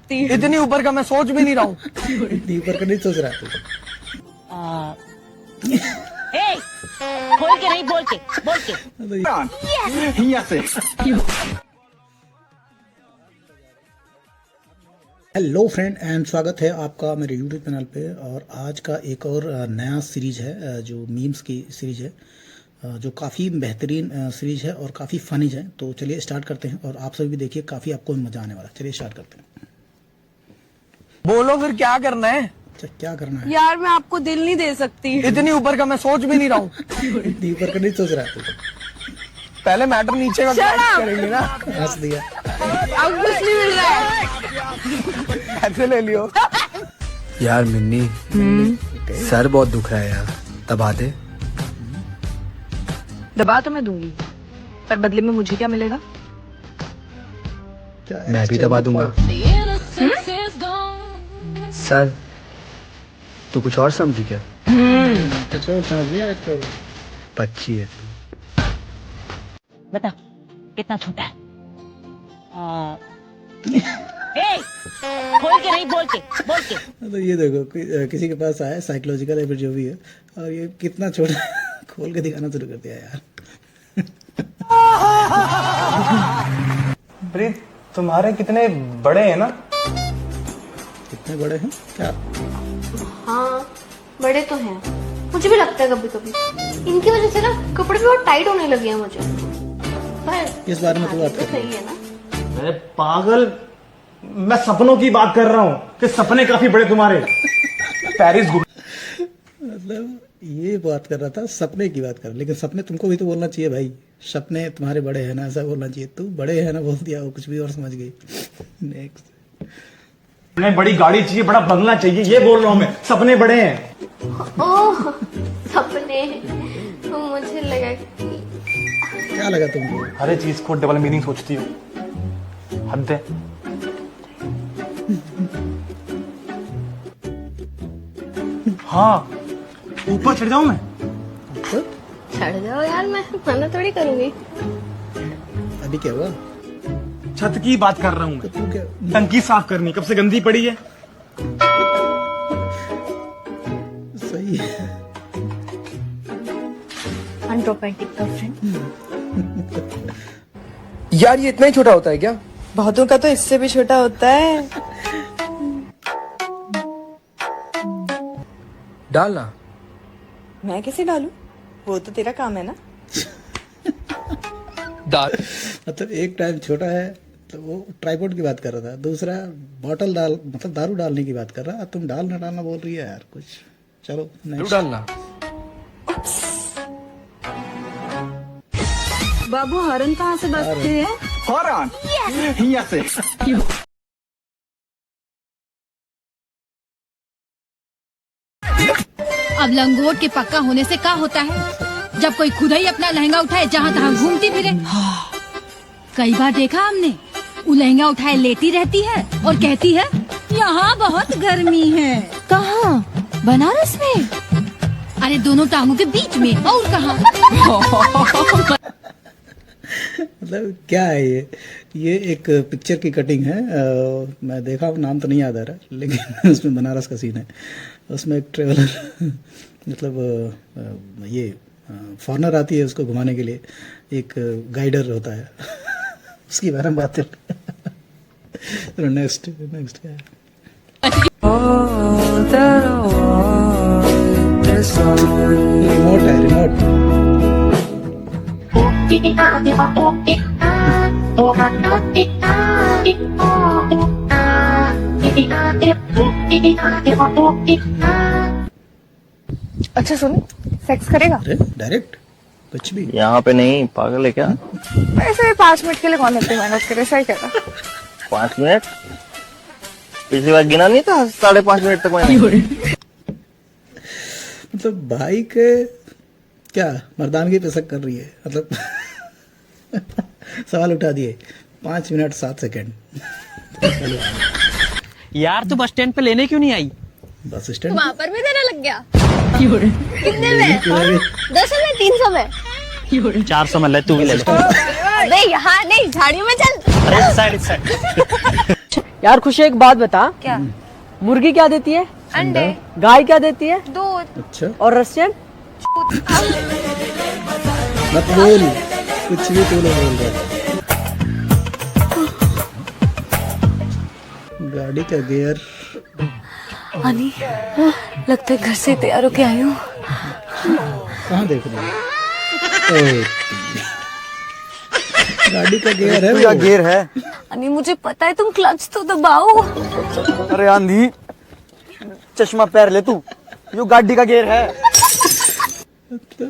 सकती। इतनी ऊपर का मैं सोच भी नहीं रहा हूँ। इतनी ऊपर का नहीं सोच रहा तू। ए, खोल के नहीं, बोल के हेलो फ्रेंड एंड स्वागत है आपका मेरे यूट्यूब चैनल पे। और आज का एक और नया सीरीज है जो मीम्स की सीरीज है, जो काफ़ी बेहतरीन सीरीज है और काफ़ी फनी है। तो चलिए स्टार्ट करते हैं और आप सभी भी देखिए, काफ़ी आपको मज़ा आने वाला है। चलिए स्टार्ट करते हैं। बोलो फिर क्या करना है? अच्छा क्या करना है? यार मैं आपको दिल नहीं दे सकती। इतनी ऊपर का मैं सोच भी नहीं रहा हूँ। इतनी ऊपर का नहीं सोच रहा तू। पहले मैटर नीचे का बात करेंगे ना। हंस दिया। अब कुछ नहीं मिल रहा है। ऐसे ले लियो। यार मिन्नी, सर बहुत दुख रहा है यार, दबा दे। दबा तो मैं दूंगी, पर बदले में मुझे क्या मिलेगा? मैं भी दबा दूंगा। सर तू कुछ और समझी क्या? बच्ची है। बता कितना छोटा है। ए, खोल के नहीं, बोल के तो ये देखो किसी के पास आया साइकोलॉजिकल या फिर जो भी है, और ये कितना छोटा खोल के दिखाना शुरू कर दिया यार। प्रीत, तुम्हारे कितने बड़े हैं ना? कितने बड़े हैं क्या? हाँ बड़े तो हैं, मुझे भी लगता है कभी कभी इनकी वजह से ना कपड़े भी बहुत टाइट होने लगे हैं मुझे। पर इस बारे में तो बात कर सही है ना। अरे पागल, मैं सपनों की बात कर रहा हूँ कि सपने काफी बड़े तुम्हारे। पेरिस घूम। मतलब ये बात कर रहा था, सपने की बात कर, लेकिन सपने तुमको भी तो बोलना चाहिए भाई। सपने तुम्हारे बड़े हैं ना, ऐसा बोलना चाहिए। तू बड़े है ना बोल दिया, वो कुछ भी और समझ गई। नेक्स्ट। उन्हें बड़ी गाड़ी चाहिए, बड़ा बंगला चाहिए, ये बोल रहा हूँ मैं। सपने बड़े हैं। ओह सपने, तो मुझे लगा कि क्या लगा तुमको? हर एक चीज को डबल मीनिंग सोचती हो, हद है। हाँ, ऊपर चढ़ जाऊं मैं? चढ़ जाओ यार, मैं मना थोड़ी करूंगी। अभी क्या हुआ? छत की बात कर रहा हूँ तो मैं। तू क्या? टंकी साफ करनी कब से गंदी पड़ी है। सही है। Unromantic girlfriend. यार ये इतना ही छोटा होता है क्या? बहुतों का तो इससे भी छोटा होता है। डालना। मैं कैसे डालूं? वो तो तेरा काम है ना। डाल। मतलब एक टाइम छोटा है तो वो ट्राइपॉड की बात कर रहा था, दूसरा बॉटल डाल मतलब दारू डालने की बात कर रहा। तुम डाल ना डालना बोल रही है यार कुछ। चलो तू डालना। बाबू हॉर्न कहाँ से बजते हैं? अब लंगोट के पक्का होने से क्या होता है? जब कोई खुद ही अपना लहंगा उठाए जहाँ तहाँ घूमती फिरे। कई बार देखा हमने, वो लहंगा उठाए लेटी रहती है और कहती है यहाँ बहुत गर्मी है। कहाँ? बनारस में? अरे दोनों टांगों के बीच में, और कहाँ? मतलब क्या है ये एक पिक्चर की कटिंग है। मैं देखा हूँ, नाम तो नहीं याद आ रहा, लेकिन उसमें बनारस का सीन है। उसमें एक ट्रेवलर मतलब ये फॉरनर आती है उसको घुमाने के लिए, एक गाइडर होता है। उसकी बारे में बात कर। नेक्स्ट क्या है? रिमोट है, रिमोट। अच्छा सुन, सेक्स करेगा? अरे डायरेक्ट कुछ भी। यहाँ पे नहीं, पागल है क्या? ऐसे 5 मिनट के लिए कौन इतनी मेहनत करे? सही कह रहा। 5 मिनट? पिछली बार गिना नहीं था 5.5 मिनट तक मैंने। मतलब भाई के क्या मर्दानगी पे शक कर रही है मतलब। सवाल उठा दिए। 5 मिनट 7 सेकंड। यार तू बस स्टैंड पे लेने क्यों नहीं आई? बस स्टैंड वहाँ पर भी देने लग गया। कितने में? 200 में, 300 में? 400 में ले, तू भी ले ले। अबे यहाँ नहीं, झाड़ियों में चल। अरे साइड साइड। यार खुशी एक बात बता, क्या? मुर्गी क्या देती है? अंडे। गाय क्या देती है? दूध। अच्छा और रशियन? मत बोल, कुछ भी तू नहीं बोल रहा। गाड़ी का गियर। अनी लगता है घर से तैयार होके आई हूँ। कहाँ देख रही है? गाड़ी का गियर है क्या वो। गियर है? अनी मुझे पता है, तुम क्लच तो दबाओ। अरे आंधी, चश्मा पहन ले तू, यो गाड़ी का गियर है। तो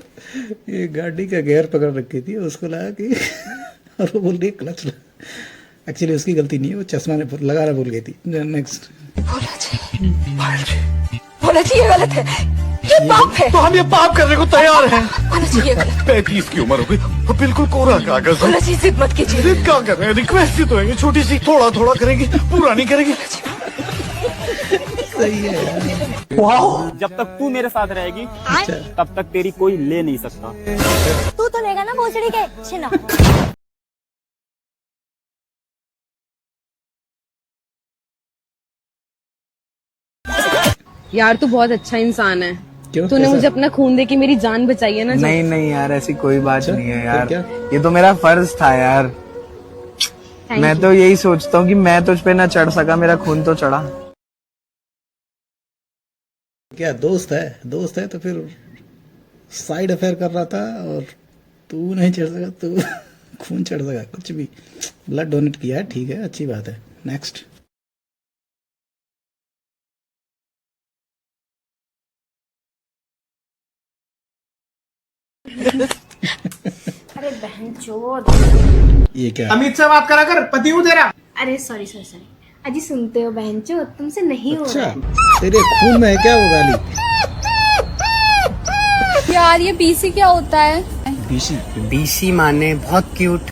ये गाड़ी का गियर पकड़ रखी थी, उसको लगा कि और वो बोल रही है क्लच। एक्चुअली उसकी गलती नहीं है, वो चश्मा ने लगाना भूल गई थी। नेक्स्ट। बोला जी ये गलत है, ये पाप है। तो हम ये पाप करने को तैयार हैं। बोला जी ये गलत। 35 की उम्र हो गई, वो बिल्कुल कोरा कागज है। बोला जी जिद मत कीजिए। जिद क्या कर रहे हैं? रिक्वेस्ट ही तो है, छोटी सी, थोड़ा थोड़ा करेंगे, पूरा नहीं करेंगे। सही है यार। जब तक तू मेरे साथ रहेगी तब तक तेरी कोई ले नहीं सकता। तू तो लेगा ना भोसड़ी के छिना। यार तू बहुत अच्छा इंसान है। क्यों? तूने कैसा? मुझे अपना खून दे के मेरी जान बचाई है ना। नहीं नहीं यार, ऐसी कोई बात अच्छा, नहीं है फिर यार, क्या? ये तो मेरा फर्ज था यार। मैं तो यही सोचता हूँ कि मैं तुझ पे ना चढ़ सका, मेरा खून तो चढ़ा। क्या दोस्त है? दोस्त है तो फिर साइड अफेयर कर रहा था और तू नहीं चढ़ सका, तू खून चढ़ सका, कुछ भी। ब्लड डोनेट किया है, ठीक है, अच्छी बात है। नेक्स्ट। अरे बहन चोद। ये क्या? अमित से बात करा कर, पति हूँ तेरा। अरे सॉरी सॉरी सॉरी। अजी सुनते हो बहन चोद, तुमसे नहीं हो रहा अच्छा, है। तेरे खून में है क्या वो गाली? यार ये बीसी क्या होता है? बीसी? बीसी माने बहुत क्यूट।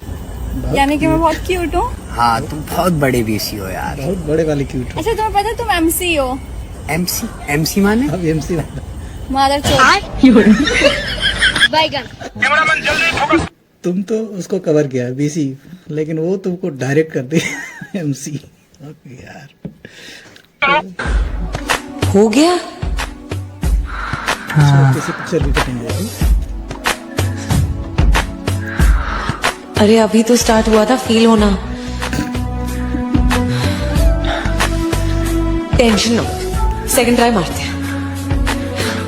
यानी कि मैं बहुत क्यूट हूँ। हाँ, तुम बहुत बड़े बीसी हो यार। बहुत बड़े वाली क्यूट। अच्छा तुम्हें पता है तुम एमसी हो? एमसी? एमसी माने? अब एमसी मादर चोद। तुम तो उसको कवर किया बीसी, लेकिन वो तुमको डायरेक्ट कर दी एमसी। यार हो गया। किसी पिक्चर की कटिंग है। अरे अभी तो स्टार्ट हुआ था फील होना। टेंशन लो, सेकंड ट्राई मारते हैं।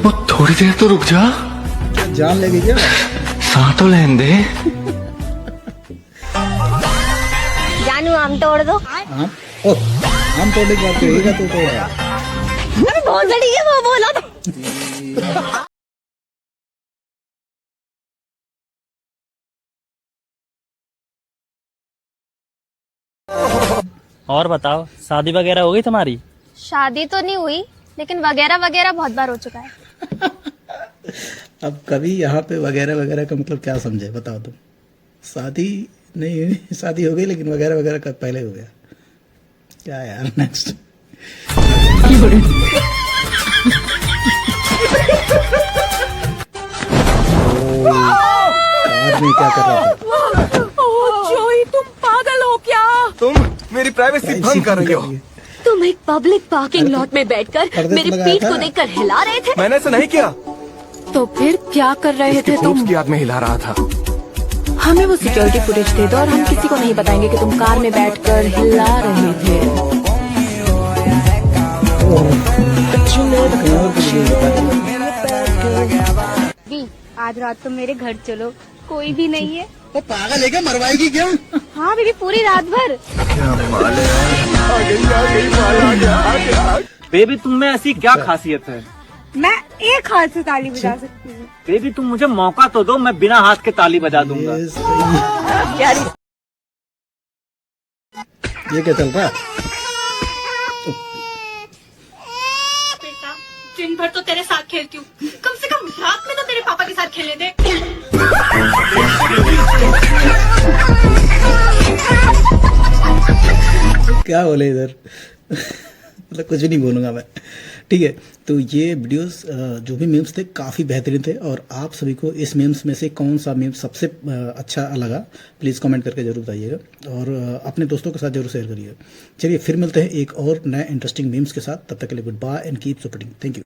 वो थोड़ी देर तो रुक जा, जान लेगी क्या? सांस तो लेने दे। जानू आम तोड़ दो। आम? ओ, आम तोड़ने की बात करिएगा तो अरे बहुत बड़ी है वो, बोला था। और बताओ, शादी वगैरह हो गई तुम्हारी? शादी तो नहीं हुई, लेकिन वगैरह वगैरह बहुत बार हो चुका है। अब कभी यहाँ पे वगैरह वगैरह का मतलब क्या समझे, बताओ तुम? शादी नहीं हुई, शादी हो गई, लेकिन वगैरह वगैरह का पहले हो गया क्या यार? नेक्स्ट। आदमी क्या कर रहा था? जोई तुम पागल हो क्या? तुम मेरी प्राइवेसी भंग कर रही हो। तुम एक पब्लिक पार्किंग लॉट में बैठकर पर्दे मेरी तो लगाया पीठ को था। देखकर हिला रहे थे। मैंने ऐसा नहीं किया। तो फिर क्या कर रहे थे तुम? याद में हिला रहा था। हमें वो सिक्योरिटी फुटेज दे दो और हम किसी को नहीं बताएंगे कि तुम कार में बैठकर हिला रहे थे। आज रात तो मेरे घर चलो, कोई भी नहीं है। वो पागल है क्या? मरवाएगी क्या? हाँ बेबी, पूरी रात भर। बेबी तुम में ऐसी क्या खासियत है? मैं एक हाथ से ताली बजा सकती हूँ। बेबी तुम मुझे मौका तो दो, मैं बिना हाथ के ताली बजा दूंगा। ये क्या चल रहा है? दिन भर तो तेरे साथ खेलती हूँ, कम से कम रात में तो तेरे पापा के साथ खेलने दे। क्या बोले इधर? मतलब कुछ भी नहीं बोलूँगा मैं। ठीक है, तो ये वीडियोस जो भी मीम्स थे काफ़ी बेहतरीन थे, और आप सभी को इस मीम्स में से कौन सा मीम सबसे अच्छा लगा प्लीज़ कमेंट करके जरूर बताइएगा, और अपने दोस्तों के साथ जरूर शेयर करिएगा। चलिए फिर मिलते हैं एक और नए इंटरेस्टिंग मीम्स के साथ, तब तक के लिए good bye and keep supporting. Thank you.